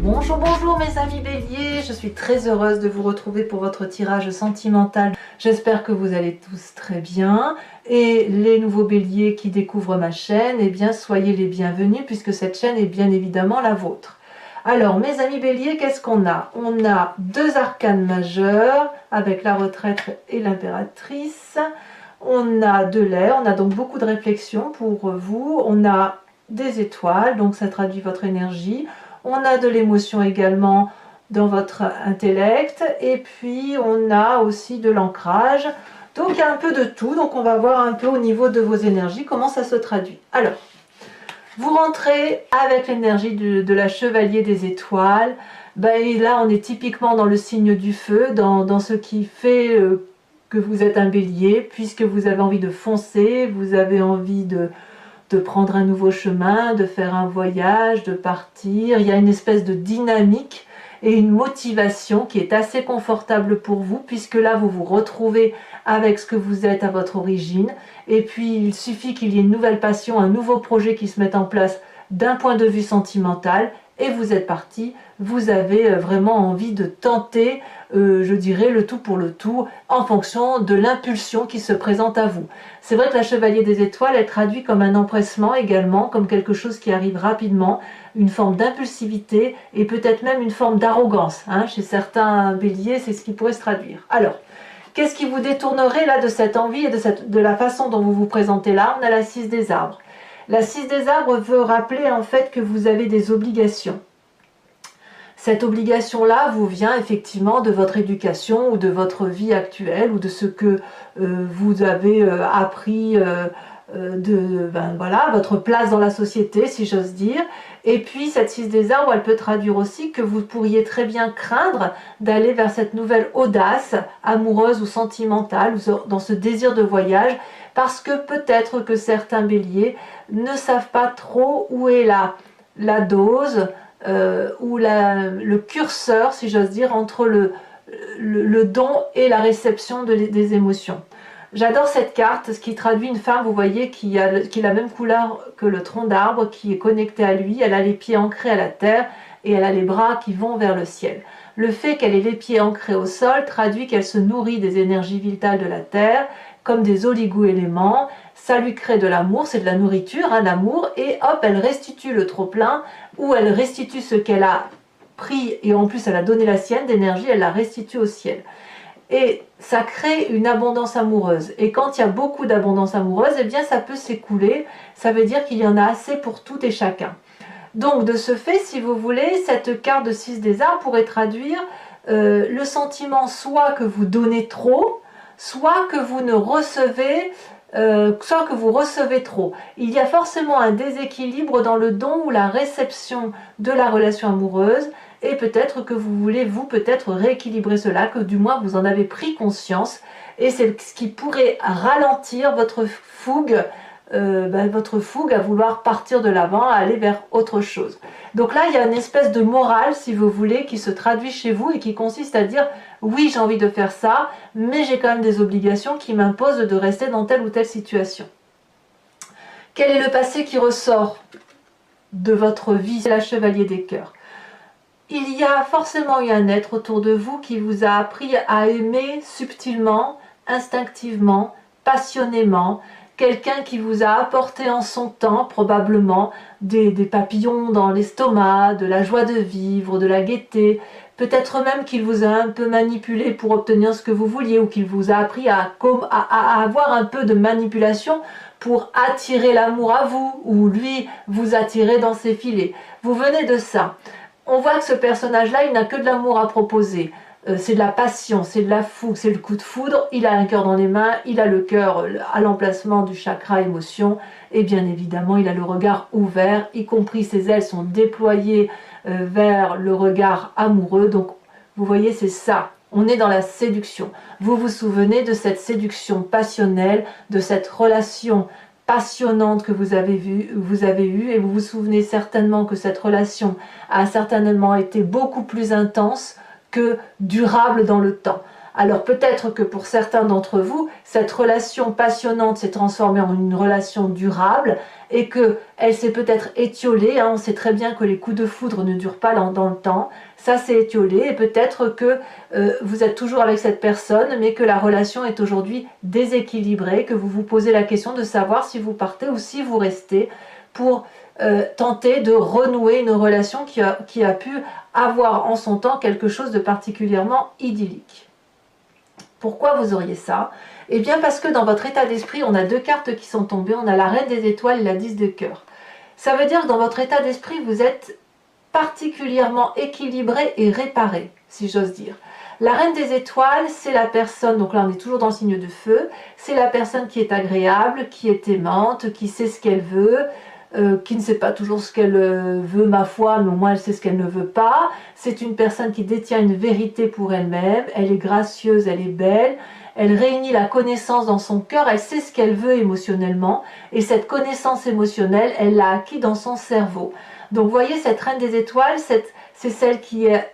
Bonjour, bonjour mes amis béliers, je suis très heureuse de vous retrouver pour votre tirage sentimental. J'espère que vous allez tous très bien. Et les nouveaux béliers qui découvrent ma chaîne, eh bien soyez les bienvenus puisque cette chaîne est bien évidemment la vôtre. Alors mes amis béliers, qu'est-ce qu'on a? On a deux arcanes majeurs avec la retraite et l'impératrice. On a de l'air, on a donc beaucoup de réflexion pour vous. On a des étoiles, donc ça traduit votre énergie. On a de l'émotion également dans votre intellect. Et puis on a aussi de l'ancrage. Donc il y a un peu de tout. Donc on va voir un peu au niveau de vos énergies comment ça se traduit. Alors, vous rentrez avec l'énergie de la chevalier des étoiles. Et là on est typiquement dans le signe du feu, dans ce qui fait que vous êtes un bélier, puisque vous avez envie de foncer, vous avez envie de prendre un nouveau chemin, de faire un voyage, de partir. Il y a une espèce de dynamique et une motivation qui est assez confortable pour vous, puisque là vous vous retrouvez avec ce que vous êtes à votre origine. Et puis il suffit qu'il y ait une nouvelle passion, un nouveau projet qui se mette en place d'un point de vue sentimental, et vous êtes parti. Vous avez vraiment envie de tenter, je dirais, le tout pour le tout, en fonction de l'impulsion qui se présente à vous. C'est vrai que la chevalier des étoiles, elle traduit comme un empressement également, comme quelque chose qui arrive rapidement, une forme d'impulsivité et peut-être même une forme d'arrogance. Chez certains béliers, c'est ce qui pourrait se traduire. Alors, qu'est-ce qui vous détournerait là de cette envie et de la façon dont vous vous présentez là? On a la 6 des arbres. La 6 des arbres veut rappeler en fait que vous avez des obligations. Cette obligation-là vous vient effectivement de votre éducation ou de votre vie actuelle ou de ce que vous avez appris votre place dans la société, si j'ose dire. Et puis cette 6 des arbres, elle peut traduire aussi que vous pourriez très bien craindre d'aller vers cette nouvelle audace amoureuse ou sentimentale, ou dans ce désir de voyage, parce que peut-être que certains béliers ne savent pas trop où est la dose, ou le curseur, si j'ose dire, entre le don et la réception des émotions. J'adore cette carte, ce qui traduit une femme, vous voyez, qui a la même couleur que le tronc d'arbre, qui est connectée à lui. Elle a les pieds ancrés à la terre et elle a les bras qui vont vers le ciel. Le fait qu'elle ait les pieds ancrés au sol traduit qu'elle se nourrit des énergies vitales de la terre, comme des oligo-éléments. Ça lui crée de l'amour, c'est de la nourriture, l'amour, et hop, elle restitue le trop-plein, ou elle restitue ce qu'elle a pris, et en plus elle a donné la sienne d'énergie, elle la restitue au ciel. Et ça crée une abondance amoureuse. Et quand il y a beaucoup d'abondance amoureuse, eh bien ça peut s'écouler, ça veut dire qu'il y en a assez pour tout et chacun. Donc de ce fait, si vous voulez, cette carte de 6 des arbres pourrait traduire le sentiment soit que vous donnez trop, soit que vous ne recevez, soit que vous recevez trop. Il y a forcément un déséquilibre dans le don ou la réception de la relation amoureuse, et peut-être que vous voulez, vous, peut-être rééquilibrer cela, que du moins vous en avez pris conscience, et c'est ce qui pourrait ralentir votre fougue, à vouloir partir de l'avant, à aller vers autre chose. Donc là, il y a une espèce de morale, si vous voulez, qui se traduit chez vous et qui consiste à dire « oui, j'ai envie de faire ça, mais j'ai quand même des obligations qui m'imposent de rester dans telle ou telle situation ». Quel est le passé qui ressort de votre vie? C'est la chevalier des cœurs. Il y a forcément eu un être autour de vous qui vous a appris à aimer subtilement, instinctivement, passionnément, quelqu'un qui vous a apporté en son temps probablement des papillons dans l'estomac, de la joie de vivre, de la gaieté, peut-être même qu'il vous a un peu manipulé pour obtenir ce que vous vouliez, ou qu'il vous a appris à avoir un peu de manipulation pour attirer l'amour à vous, ou lui vous attirer dans ses filets. Vous venez de ça. On voit que ce personnage-là, il n'a que de l'amour à proposer. C'est de la passion, c'est de la fougue, c'est le coup de foudre. Il a un cœur dans les mains, il a le cœur à l'emplacement du chakra émotion, et bien évidemment, il a le regard ouvert, y compris ses ailes sont déployées vers le regard amoureux. Donc, vous voyez, c'est ça. On est dans la séduction. Vous vous souvenez de cette séduction passionnelle, de cette relation passionnante que vous avez eue, et vous vous souvenez certainement que cette relation a certainement été beaucoup plus intense que durable dans le temps. Alors peut-être que pour certains d'entre vous, cette relation passionnante s'est transformée en une relation durable et qu'elle s'est peut-être étiolée. Hein. On sait très bien que les coups de foudre ne durent pas dans le temps. Ça s'est étiolé et peut-être que vous êtes toujours avec cette personne, mais que la relation est aujourd'hui déséquilibrée, que vous vous posez la question de savoir si vous partez ou si vous restez pour tenter de renouer une relation qui a pu avoir en son temps quelque chose de particulièrement idyllique. Pourquoi vous auriez ça? Eh bien parce que dans votre état d'esprit, on a deux cartes qui sont tombées, on a la reine des étoiles et la 10 de cœur. Ça veut dire que dans votre état d'esprit, vous êtes particulièrement équilibré et réparé, si j'ose dire. La reine des étoiles, c'est la personne, donc là on est toujours dans le signe de feu, c'est la personne qui est agréable, qui est aimante, qui sait ce qu'elle veut, qui ne sait pas toujours ce qu'elle veut, ma foi, mais au moins elle sait ce qu'elle ne veut pas. C'est une personne qui détient une vérité pour elle-même, elle est gracieuse, elle est belle, elle réunit la connaissance dans son cœur, elle sait ce qu'elle veut émotionnellement, et cette connaissance émotionnelle, elle l'a acquis dans son cerveau. Donc vous voyez, cette reine des étoiles, c'est celle qui a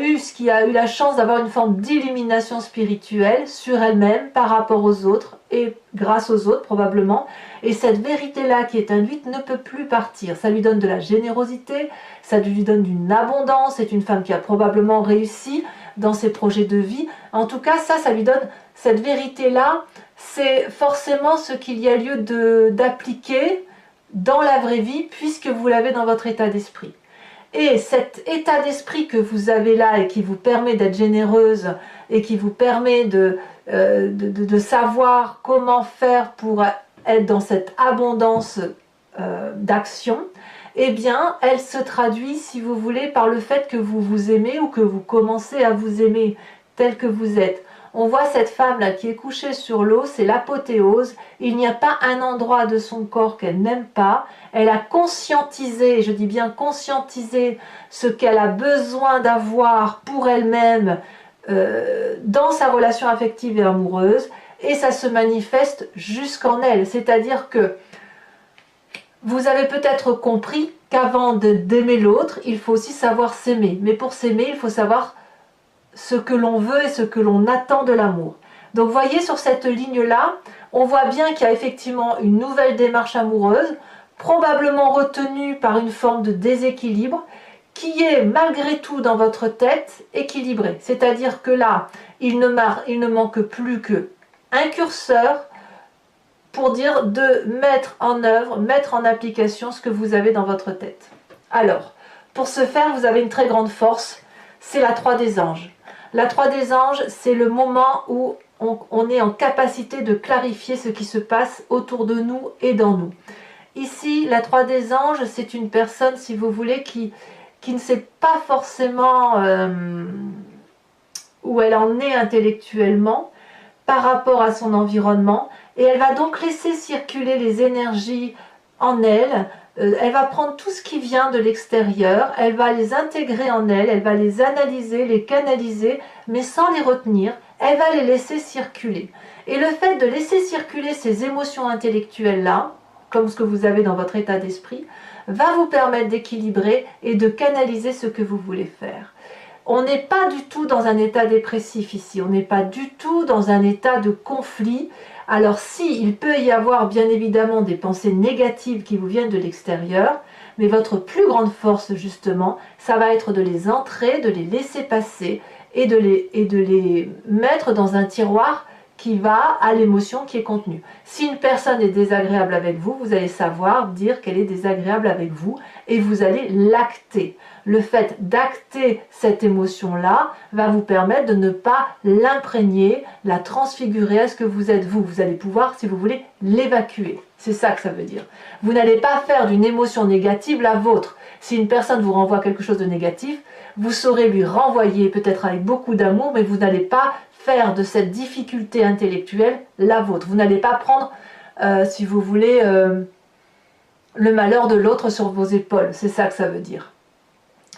eu la chance d'avoir une forme d'illumination spirituelle sur elle-même par rapport aux autres et grâce aux autres probablement. Et cette vérité-là qui est induite ne peut plus partir. Ça lui donne de la générosité, ça lui donne une abondance. C'est une femme qui a probablement réussi dans ses projets de vie. En tout cas, ça lui donne cette vérité-là. C'est forcément ce qu'il y a lieu d'appliquer dans la vraie vie puisque vous l'avez dans votre état d'esprit. Et cet état d'esprit que vous avez là et qui vous permet d'être généreuse et qui vous permet de savoir comment faire pour être dans cette abondance d'action, eh bien, elle se traduit, si vous voulez, par le fait que vous vous aimez ou que vous commencez à vous aimer tel que vous êtes. On voit cette femme-là qui est couchée sur l'eau, c'est l'apothéose. Il n'y a pas un endroit de son corps qu'elle n'aime pas. Elle a conscientisé, et je dis bien conscientisé, ce qu'elle a besoin d'avoir pour elle-même dans sa relation affective et amoureuse. Et ça se manifeste jusqu'en elle. C'est-à-dire que vous avez peut-être compris qu'avant d'aimer l'autre, il faut aussi savoir s'aimer. Mais pour s'aimer, il faut savoir ce que l'on veut et ce que l'on attend de l'amour. Donc vous voyez, sur cette ligne-là, on voit bien qu'il y a effectivement une nouvelle démarche amoureuse, probablement retenue par une forme de déséquilibre, qui est malgré tout dans votre tête équilibrée. C'est-à-dire que là, il ne manque plus qu'un curseur pour dire de mettre en œuvre, mettre en application ce que vous avez dans votre tête. Alors, pour ce faire, vous avez une très grande force, c'est la 3 des anges. La 3 des anges, c'est le moment où on est en capacité de clarifier ce qui se passe autour de nous et dans nous. Ici, la 3 des anges, c'est une personne, si vous voulez, qui ne sait pas forcément où elle en est intellectuellement par rapport à son environnement, et elle va donc laisser circuler les énergies en elle. Elle va prendre tout ce qui vient de l'extérieur, elle va les intégrer en elle, elle va les analyser, les canaliser, mais sans les retenir, elle va les laisser circuler. Et le fait de laisser circuler ces émotions intellectuelles-là, comme ce que vous avez dans votre état d'esprit, va vous permettre d'équilibrer et de canaliser ce que vous voulez faire. On n'est pas du tout dans un état dépressif ici, on n'est pas du tout dans un état de conflit. Alors si, il peut y avoir bien évidemment des pensées négatives qui vous viennent de l'extérieur, mais votre plus grande force justement, ça va être de les entrer, de les laisser passer et de les mettre dans un tiroir qui va à l'émotion qui est contenue. Si une personne est désagréable avec vous, vous allez savoir dire qu'elle est désagréable avec vous et vous allez l'acter. Le fait d'acter cette émotion-là va vous permettre de ne pas l'imprégner, la transfigurer à ce que vous êtes vous. Vous allez pouvoir, si vous voulez, l'évacuer. C'est ça que ça veut dire. Vous n'allez pas faire d'une émotion négative la vôtre. Si une personne vous renvoie quelque chose de négatif, vous saurez lui renvoyer peut-être avec beaucoup d'amour, mais vous n'allez pas faire de cette difficulté intellectuelle la vôtre. Vous n'allez pas prendre, si vous voulez, le malheur de l'autre sur vos épaules. C'est ça que ça veut dire.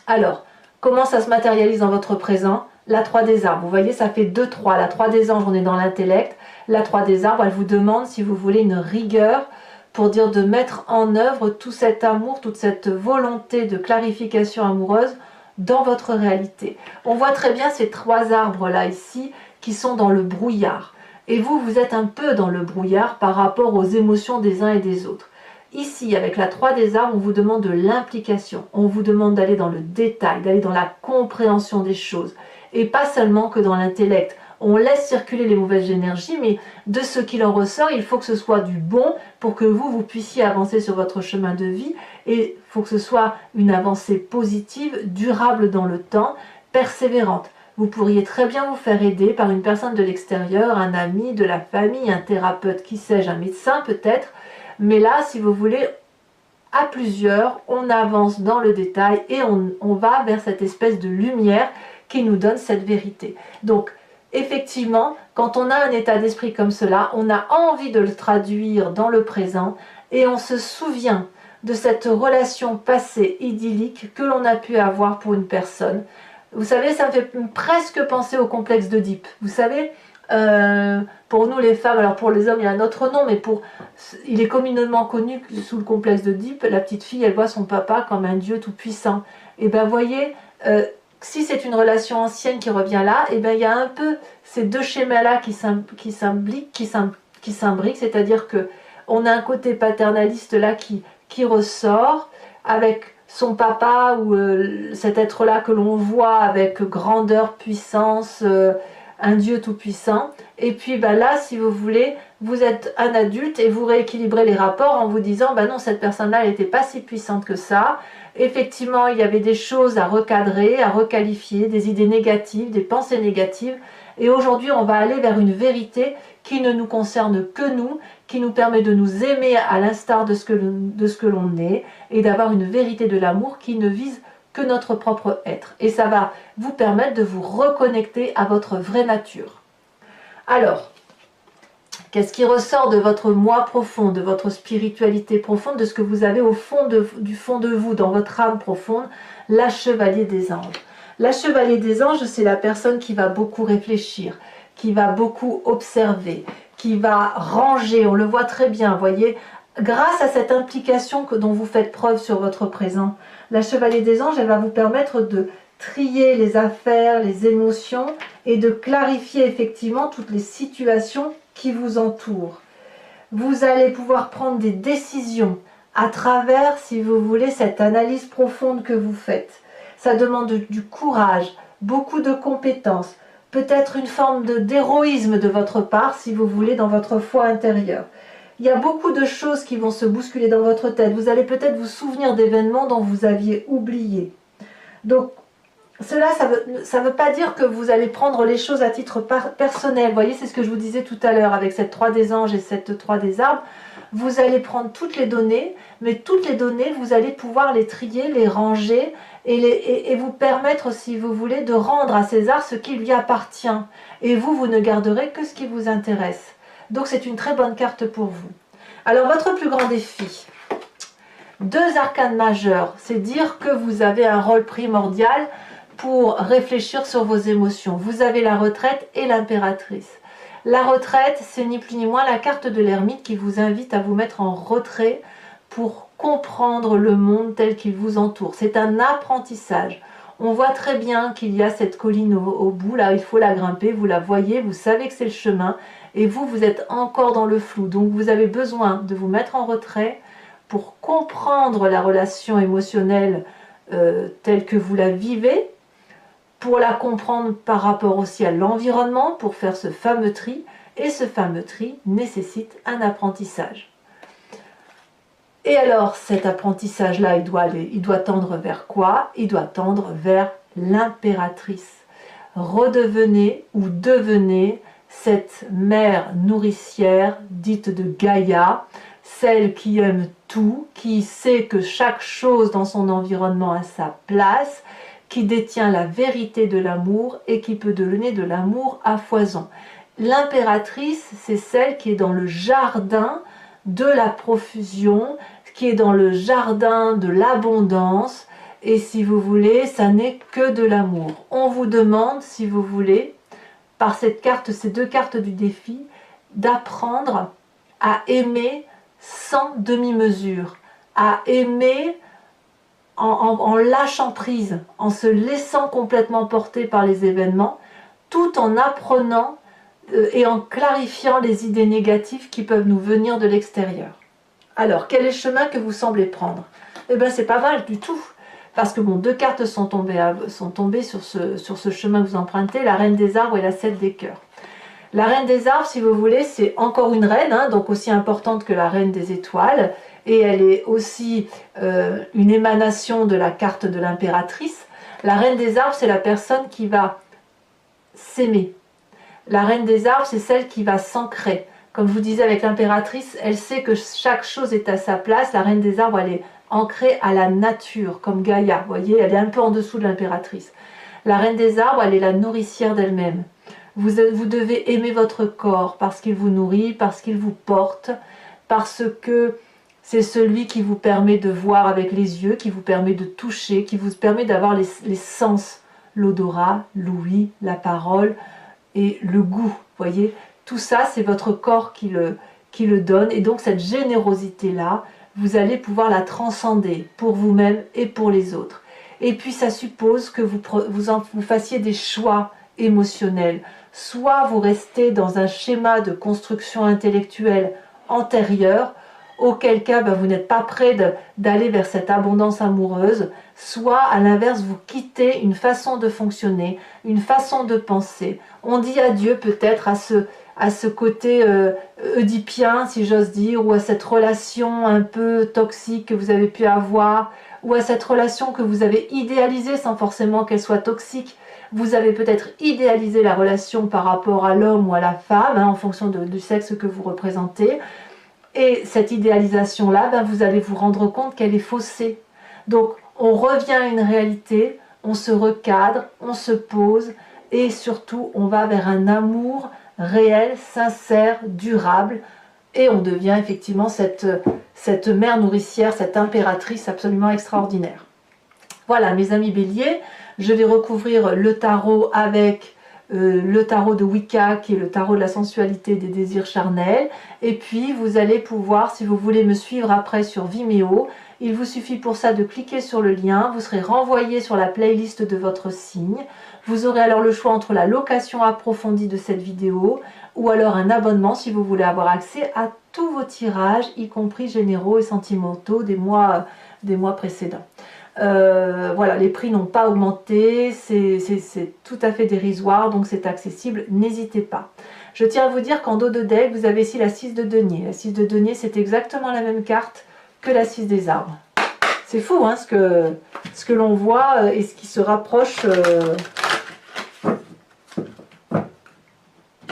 Alors, comment ça se matérialise dans votre présent? La 3 des arbres. Vous voyez, ça fait 2-3. La 3 des anges, on est dans l'intellect. La 3 des arbres, elle vous demande, si vous voulez, une rigueur pour dire de mettre en œuvre tout cet amour, toute cette volonté de clarification amoureuse dans votre réalité. On voit très bien ces 3 arbres là ici qui sont dans le brouillard. Et vous, vous êtes un peu dans le brouillard par rapport aux émotions des uns et des autres. Ici, avec la 3 des arbres, on vous demande de l'implication. On vous demande d'aller dans le détail, d'aller dans la compréhension des choses. Et pas seulement que dans l'intellect. On laisse circuler les mauvaises énergies, mais de ce qu'il en ressort, il faut que ce soit du bon pour que vous puissiez avancer sur votre chemin de vie. Et il faut que ce soit une avancée positive, durable dans le temps, persévérante. Vous pourriez très bien vous faire aider par une personne de l'extérieur, un ami, de la famille, un thérapeute, qui sais-je, un médecin peut-être. Mais là, si vous voulez, à plusieurs, on avance dans le détail et on va vers cette espèce de lumière qui nous donne cette vérité. Donc, effectivement, quand on a un état d'esprit comme cela, on a envie de le traduire dans le présent et on se souvient de cette relation passée idyllique que l'on a pu avoir pour une personne. Vous savez, ça me fait presque penser au complexe d'Oedipe. Vous savez, pour nous les femmes, alors pour les hommes il y a un autre nom, mais il est communément connu sous le complexe d'Oedipe, la petite fille elle voit son papa comme un dieu tout puissant. Et bien voyez, si c'est une relation ancienne qui revient là, et bien il y a un peu ces 2 schémas là qui s'imbriquent, c'est-à-dire que on a un côté paternaliste là qui ressort avec son papa ou cet être-là que l'on voit avec grandeur, puissance, un Dieu tout-puissant. Et puis là, si vous voulez, vous êtes un adulte et vous rééquilibrez les rapports en vous disant, non, cette personne-là, elle n'était pas si puissante que ça. Effectivement, il y avait des choses à recadrer, à requalifier, des idées négatives, des pensées négatives. Et aujourd'hui, on va aller vers une vérité qui ne nous concerne que nous, qui nous permet de nous aimer à l'instar de ce que l'on est et d'avoir une vérité de l'amour qui ne vise que notre propre être. Et ça va vous permettre de vous reconnecter à votre vraie nature. Alors, qu'est-ce qui ressort de votre moi profond, de votre spiritualité profonde, de ce que vous avez au fond du fond de vous, dans votre âme profonde? La chevalier des anges. La chevalier des anges, c'est la personne qui va beaucoup réfléchir, qui va beaucoup observer, qui va ranger, on le voit très bien, voyez, grâce à cette implication dont vous faites preuve sur votre présent. La chevalier des anges, elle va vous permettre de trier les affaires, les émotions et de clarifier effectivement toutes les situations qui vous entourent. Vous allez pouvoir prendre des décisions à travers, si vous voulez, cette analyse profonde que vous faites. Ça demande du courage, beaucoup de compétences, peut-être une forme d'héroïsme de votre part, si vous voulez, dans votre foi intérieure. Il y a beaucoup de choses qui vont se bousculer dans votre tête. Vous allez peut-être vous souvenir d'événements dont vous aviez oublié. Donc, cela, ça veut pas dire que vous allez prendre les choses à titre personnel. Vous voyez, c'est ce que je vous disais tout à l'heure avec cette 3 des anges et cette 3 des arbres. Vous allez prendre toutes les données, mais toutes les données, vous allez pouvoir les trier, les ranger et vous permettre, si vous voulez, de rendre à César ce qui lui appartient. Et vous ne garderez que ce qui vous intéresse. Donc c'est une très bonne carte pour vous. Alors votre plus grand défi, 2 arcanes majeurs, c'est dire que vous avez un rôle primordial pour réfléchir sur vos émotions. Vous avez la retraite et l'impératrice. La retraite, c'est ni plus ni moins la carte de l'ermite qui vous invite à vous mettre en retrait pour comprendre le monde tel qu'il vous entoure. C'est un apprentissage. On voit très bien qu'il y a cette colline au bout, là il faut la grimper, vous la voyez, vous savez que c'est le chemin, et vous êtes encore dans le flou. Donc vous avez besoin de vous mettre en retrait pour comprendre la relation émotionnelle telle que vous la vivez, pour la comprendre par rapport aussi à l'environnement, pour faire ce fameux tri, et ce fameux tri nécessite un apprentissage. Et alors cet apprentissage-là, il doit tendre vers quoi? Il doit tendre vers l'impératrice. Redevenez ou devenez cette mère nourricière dite de Gaïa, celle qui aime tout, qui sait que chaque chose dans son environnement a sa place, qui détient la vérité de l'amour et qui peut donner de l'amour à foison. L'impératrice, c'est celle qui est dans le jardin de la profusion, qui est dans le jardin de l'abondance, et si vous voulez, ça n'est que de l'amour. On vous demande, si vous voulez, par cette carte, ces 2 cartes du défi, d'apprendre à aimer sans demi-mesure, à aimer en lâchant prise, en se laissant complètement porter par les événements, tout en apprenant et en clarifiant les idées négatives qui peuvent nous venir de l'extérieur. Alors, quel est le chemin que vous semblez prendre? Eh bien, c'est pas mal du tout. Parce que bon, deux cartes sont tombées sur ce chemin que vous empruntez, la Reine des Arbres et la 7 des Cœurs. La Reine des Arbres, si vous voulez, c'est encore une reine, hein, donc aussi importante que la Reine des Étoiles, et elle est aussi une émanation de la carte de l'impératrice. La Reine des Arbres, c'est la personne qui va s'aimer. La Reine des Arbres, c'est celle qui va s'ancrer. Comme je vous disais avec l'impératrice, elle sait que chaque chose est à sa place. La Reine des Arbres, elle est ancrée à la nature, comme Gaïa. Vous voyez, elle est un peu en dessous de l'impératrice. La Reine des Arbres, elle est la nourricière d'elle-même. Vous devez aimer votre corps parce qu'il vous nourrit, parce qu'il vous porte, parce que c'est celui qui vous permet de voir avec les yeux, qui vous permet de toucher, qui vous permet d'avoir les sens, l'odorat, l'ouïe, la parole et le goût. Voyez, tout ça, c'est votre corps qui le donne. Et donc, cette générosité-là, vous allez pouvoir la transcender pour vous-même et pour les autres. Et puis, ça suppose que vous fassiez des choix émotionnels. Soit vous restez dans un schéma de construction intellectuelle antérieure, auquel cas vous n'êtes pas prêt d'aller vers cette abondance amoureuse, soit à l'inverse vous quittez une façon de fonctionner, une façon de penser. On dit adieu peut-être à ce côté oedipien, si j'ose dire, ou à cette relation un peu toxique que vous avez pu avoir, ou à cette relation que vous avez idéalisée sans forcément qu'elle soit toxique. Vous avez peut-être idéalisé la relation par rapport à l'homme ou à la femme, hein, en fonction du sexe que vous représentez. Et cette idéalisation-là, vous allez vous rendre compte qu'elle est faussée. Donc, on revient à une réalité, on se recadre, on se pose, et surtout, on va vers un amour réel, sincère, durable, et on devient effectivement cette mère nourricière, cette impératrice absolument extraordinaire. Voilà, mes amis béliers, je vais recouvrir le tarot avec le tarot de Wicca, qui est le tarot de la sensualité et des désirs charnels. Et puis, vous allez pouvoir, si vous voulez me suivre après sur Vimeo, il vous suffit pour ça de cliquer sur le lien. Vous serez renvoyé sur la playlist de votre signe. Vous aurez alors le choix entre la location approfondie de cette vidéo ou alors un abonnement si vous voulez avoir accès à tous vos tirages, y compris généraux et sentimentaux des mois précédents. Voilà, les prix n'ont pas augmenté, c'est tout à fait dérisoire, donc c'est accessible, n'hésitez pas. Je tiens à vous dire qu'en dos de deck, vous avez ici la 6 de denier. La 6 de denier, c'est exactement la même carte que la 6 des arbres. C'est fou, hein, ce que l'on voit et ce qui se rapproche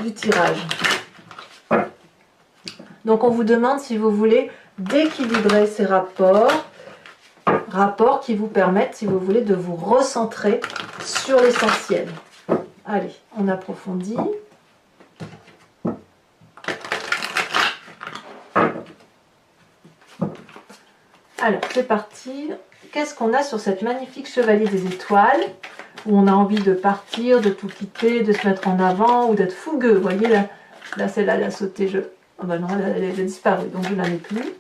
du tirage. Donc on vous demande si vous voulez d'équilibrer ces rapports qui vous permettent, si vous voulez, de vous recentrer sur l'essentiel. Allez, on approfondit. Alors, c'est parti. Qu'est-ce qu'on a sur cette magnifique chevalier des étoiles, où on a envie de partir, de tout quitter, de se mettre en avant, ou d'être fougueux. Vous voyez, là celle-là, elle a sauté. Oh ben non, elle a disparu, donc je ne la mets plus.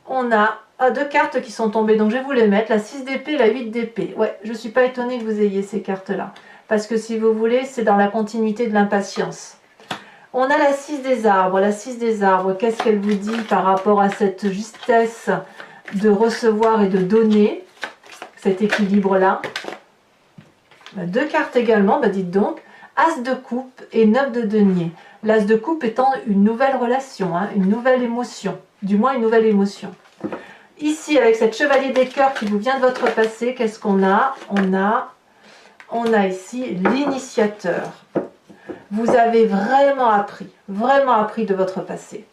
On a deux cartes qui sont tombées, donc je vais vous les mettre, la 6 d'épée et la 8 d'épée. Ouais, je ne suis pas étonnée que vous ayez ces cartes-là, parce que si vous voulez, c'est dans la continuité de l'impatience. On a la 6 des arbres. La 6 des arbres, qu'est-ce qu'elle vous dit par rapport à cette justesse de recevoir et de donner, cet équilibre-là? Deux cartes également, dites donc, As de coupe et 9 de denier. L'As de coupe étant une nouvelle relation, hein, une nouvelle émotion, du moins une nouvelle émotion. Ici, avec cette chevalier des cœurs qui vous vient de votre passé, qu'est-ce qu'on a? On a ici l'initiateur. Vous avez vraiment appris de votre passé.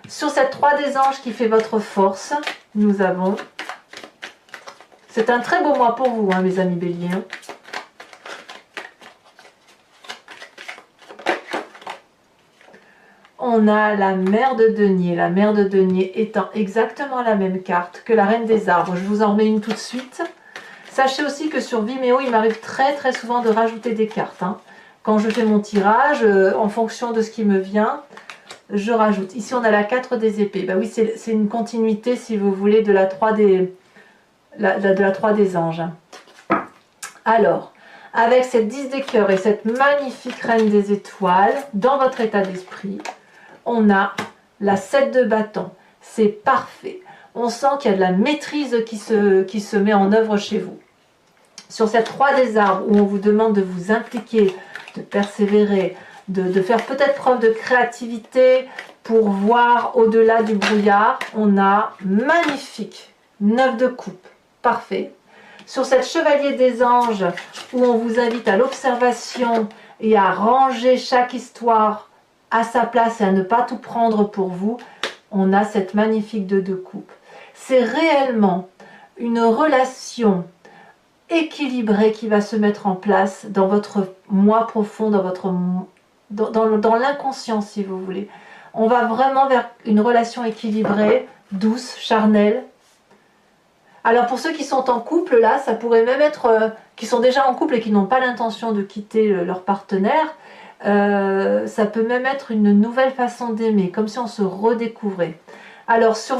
Sur cette 3 des anges qui fait votre force, nous avons... C'est un très beau mois pour vous, hein, mes amis béliers. On a la mère de denier. La mère de denier étant exactement la même carte que la reine des arbres. Je vous en remets une tout de suite. Sachez aussi que sur Vimeo, il m'arrive très souvent de rajouter des cartes. Hein. Quand je fais mon tirage, en fonction de ce qui me vient, je rajoute. Ici, on a la 4 des épées. Bah oui, c'est une continuité, si vous voulez, de la 3 des, de la 3 des anges. Alors, avec cette 10 des cœurs et cette magnifique reine des étoiles, dans votre état d'esprit, on a la 7 de bâton. C'est parfait. On sent qu'il y a de la maîtrise qui se met en œuvre chez vous. Sur cette 3 des arbres, où on vous demande de vous impliquer, de persévérer, de faire peut-être preuve de créativité pour voir au-delà du brouillard, on a magnifique 9 de coupe. Parfait. Sur cette chevalier des anges, où on vous invite à l'observation et à ranger chaque histoire à sa place et à ne pas tout prendre pour vous, on a cette magnifique 2 de coupe. C'est réellement une relation équilibrée qui va se mettre en place dans votre moi profond, dans l'inconscient, si vous voulez. On va vraiment vers une relation équilibrée, douce, charnelle. Alors pour ceux qui sont en couple, là, ça pourrait même être, qui sont déjà en couple et qui n'ont pas l'intention de quitter leur partenaire, ça peut même être une nouvelle façon d'aimer, comme si on se redécouvrait. Alors sur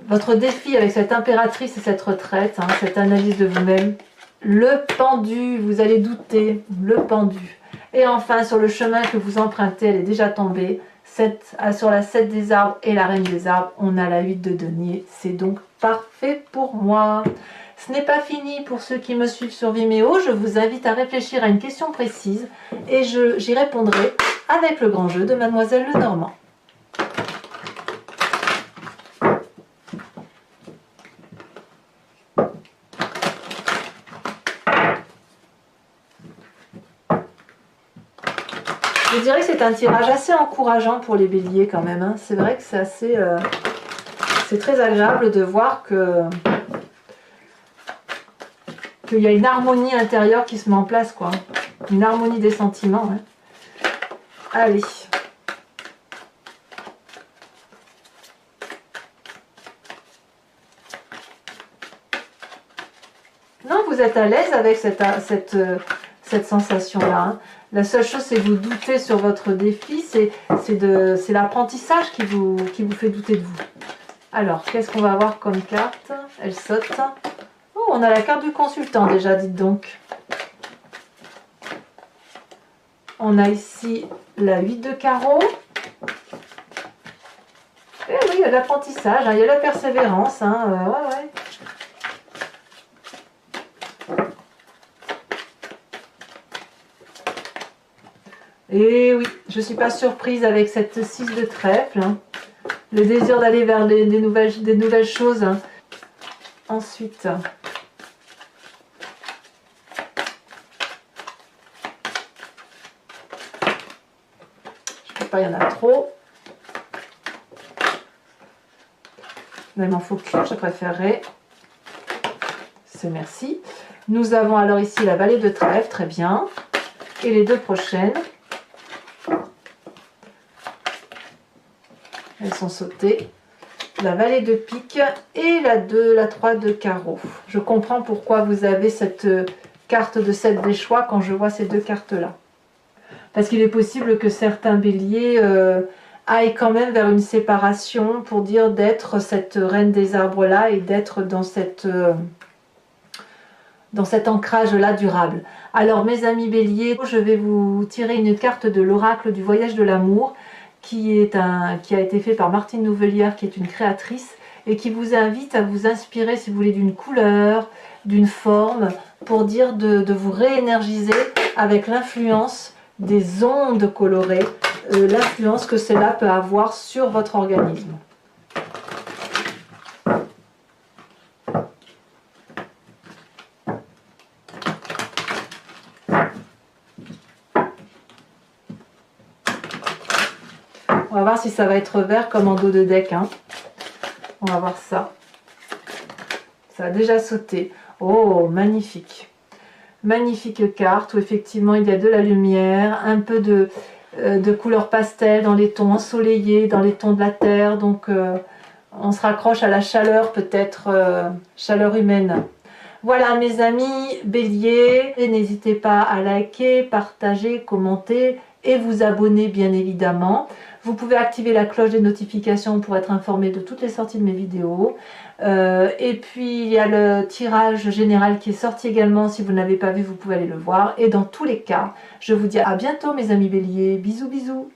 votre défi avec cette impératrice et cette retraite, hein, cette analyse de vous-même, le pendu, vous allez douter, le pendu. Et enfin, sur le chemin que vous empruntez, elle est déjà tombée. Sur la 7 des arbres et la reine des arbres, on a la 8 de denier. C'est donc parfait pour moi. Ce n'est pas fini pour ceux qui me suivent sur Vimeo. Je vous invite à réfléchir à une question précise et j'y répondrai avec le grand jeu de Mademoiselle Lenormand. Je dirais que c'est un tirage assez encourageant pour les béliers quand même. Hein. C'est vrai que c'est assez... c'est très agréable de voir qu'il y a une harmonie intérieure qui se met en place, quoi. Une harmonie des sentiments. Hein. Allez. Non, vous êtes à l'aise avec cette sensation-là. Hein. La seule chose, c'est que vous doutez sur votre défi, c'est l'apprentissage qui vous fait douter de vous. Alors, qu'est-ce qu'on va avoir comme carte? Elle saute. Oh, on a la carte du consultant déjà, dites donc. On a ici la 8 de carreau. Et oui, il y a l'apprentissage, hein, il y a la persévérance. Hein, ouais. Et oui, je ne suis pas surprise avec cette 6 de trèfle. Hein. Le désir d'aller vers des nouvelles choses. Hein. Ensuite, je ne sais pas, il y en a trop. Mais il m'en faut qu'une, je préférerais. C'est merci. Nous avons alors ici la vallée de trèfle, très bien. Et les deux prochaines. Elles sont sautées. La vallée de pique et la 3 de carreau. Je comprends pourquoi vous avez cette carte de 7 des choix quand je vois ces deux cartes-là. Parce qu'il est possible que certains béliers aillent quand même vers une séparation pour dire d'être cette reine des arbres-là et d'être dans cet ancrage-là durable. Alors mes amis béliers, je vais vous tirer une carte de l'oracle du voyage de l'amour qui a été fait par Martine Nouvelière, qui est une créatrice, et qui vous invite à vous inspirer, si vous voulez, d'une couleur, d'une forme, pour dire de vous réénergiser avec l'influence des ondes colorées, l'influence que cela peut avoir sur votre organisme. On va voir si ça va être vert comme en dos de deck. Hein. On va voir ça. Ça a déjà sauté. Oh, magnifique. Magnifique carte où effectivement il y a de la lumière, un peu de couleur pastel dans les tons ensoleillés, dans les tons de la terre. Donc on se raccroche à la chaleur, peut-être chaleur humaine. Voilà mes amis béliers, et n'hésitez pas à liker, partager, commenter et vous abonner bien évidemment. Vous pouvez activer la cloche des notifications pour être informé de toutes les sorties de mes vidéos. Et puis il y a le tirage général qui est sorti également. Si vous n'avez pas vu, vous pouvez aller le voir. Et dans tous les cas, je vous dis à bientôt mes amis béliers. Bisous bisous.